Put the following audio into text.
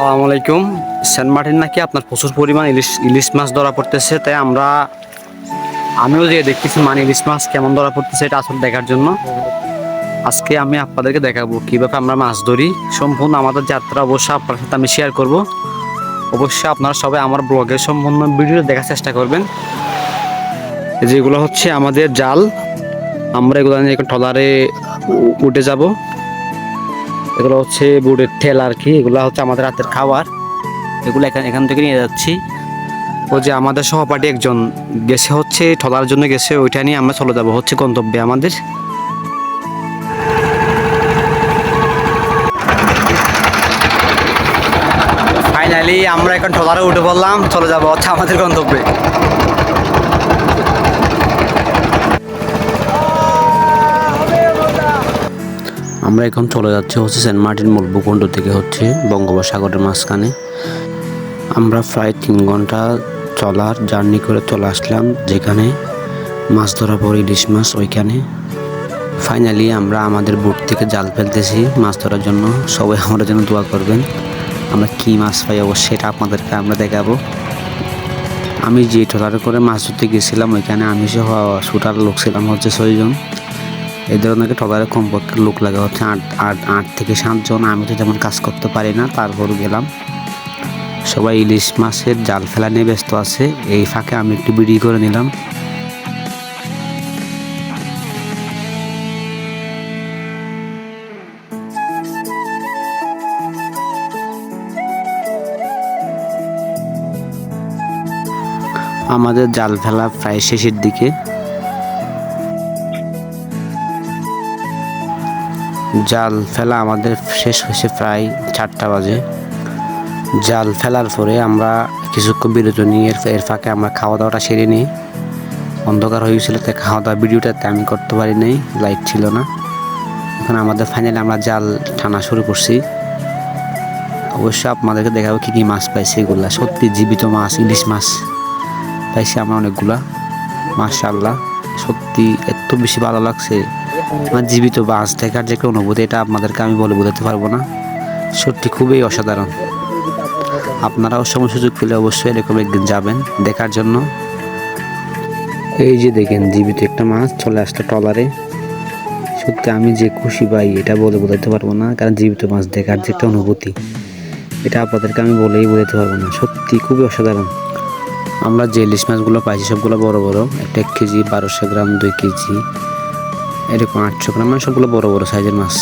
আসসালামু আলাইকুম। Saint Martin নাকি আপনার প্রচুর পরিমাণ ইলিশ মাছ ধরা পড়তেছে, তাই আমিও যে দেখতেছি ইলিশ মাছ কেমন ধরা পড়তেছে এটা আসলে দেখার জন্য আজকে আমি আপনাদেরকে দেখাবো কিভাবে আমরা মাছ ধরি। সম্পূর্ণ আমাদের যাত্রা অবশ্যই আপনার সাথে আমি শেয়ার করব। অবশ্যই আপনারা সবাই আমার ব্লগের সম্পূর্ণ ভিডিও দেখার চেষ্টা করবেন। যেগুলো হচ্ছে আমাদের জাল, আমরা এগুলো নিয়ে ট্রলারে উঠে যাব। এগুলো হচ্ছে বোটের ঠেল আর কি, এগুলো হচ্ছে আমাদের রাতের খাবার। এগুলো এখান থেকে নিয়ে যাচ্ছি। ও যে আমাদের সহপাঠী একজন গেছে হচ্ছে ট্রলার জন্য গেছে, ওইটা নিয়ে আমরা চলে যাব হচ্ছে গন্তব্যে আমাদের। ফাইনালি আমরা এখন ট্রলারে উঠে পড়লাম, চলে যাব হচ্ছে আমাদের গন্তব্যে। আমরা এখন চলে যাচ্ছি হচ্ছে সেন্ট মার্টিন মূল ভূখণ্ড থেকে হচ্ছে বঙ্গোপসাগরের মাঝখানে। আমরা প্রায় 3 ঘন্টা চলার জার্নি করে চলে আসলাম যেখানে মাছ ধরা পড়ে ইলিশ মাছ ওইখানে। ফাইনালি আমরা আমাদের বোট থেকে জাল ফেলতেছি মাছ ধরার জন্য। সবাই আমাদের জন্য দোয়া করবেন। আমরা কী মাছ পাই অবশ্যই এটা আপনাদেরকে আমরা দেখাবো। আমি যে ট্রলারে করে মাছ ধরতে গেছিলাম ওইখানে আমি সহ শুটার লোক ছিলাম হচ্ছে 6 জন। এই ধরনের ট্রলারে কমপক্ষে লোক লাগে হচ্ছে 8 থেকে 7 জন। আমি তো যেমন কাজ করতে পারি না, তারপর গেলাম। সবাই ইলিশ মাছের জাল ফেলা নিয়ে ব্যস্ত আছে, এই ফাঁকে আমি একটু ভিডিও করে নিলাম। আমাদের জাল ফেলা প্রায় শেষের দিকে। জাল ফেলা আমাদের শেষ হয়েছে প্রায় 4টা বাজে। জাল ফেলার পরে আমরা কিছুক্ষণ বিরতি নিয়ে এর ফাঁকে আমরা খাওয়া দাওয়াটা সেরে নিই। অন্ধকার হয়ে গেছিলো তাই খাওয়া দাওয়া ভিডিওটাতে আমি করতে পারি নাই, লাইট ছিল না। এখন আমাদের ফাইনালি আমরা জাল টানা শুরু করছি। অবশ্যই আপনাদেরকে দেখাবো কী কী মাছ পাইছি। এগুলা সত্যি জীবিত মাছ, ইলিশ মাছ পাইছি আমরা অনেকগুলা। মাশাআল্লাহ, সত্যি এত বেশি ভালো লাগছে। আমার জীবিত মাছ দেখার যে একটা অনুভূতি, এটা আপনাদেরকে আমি বলে বোঝাতে পারবো না। সত্যি খুবই অসাধারণ। আপনারাও সময় সুযোগ পেলে অবশ্যই এরকম একদিন যাবেন দেখার জন্য। এই যে দেখেন জীবিত একটা মাছ চলে আসলো ট্রলারে। সত্যি আমি যে খুশি পাই এটা বলে বোঝাতে পারবো না, কারণ জীবিত মাছ দেখার যে একটা অনুভূতি এটা আপনাদেরকে আমি বলেই বোঝাতে পারবো না। সত্যি খুবই অসাধারণ। আমরা যে ইলিশ মাছগুলো পাইছি সবগুলো বড় বড়, একটা 1 কেজি, 1200 গ্রাম, 2 কেজি, এরকম 800 গ্রাম, মানে সবগুলো বড় বড় সাইজের মাছ।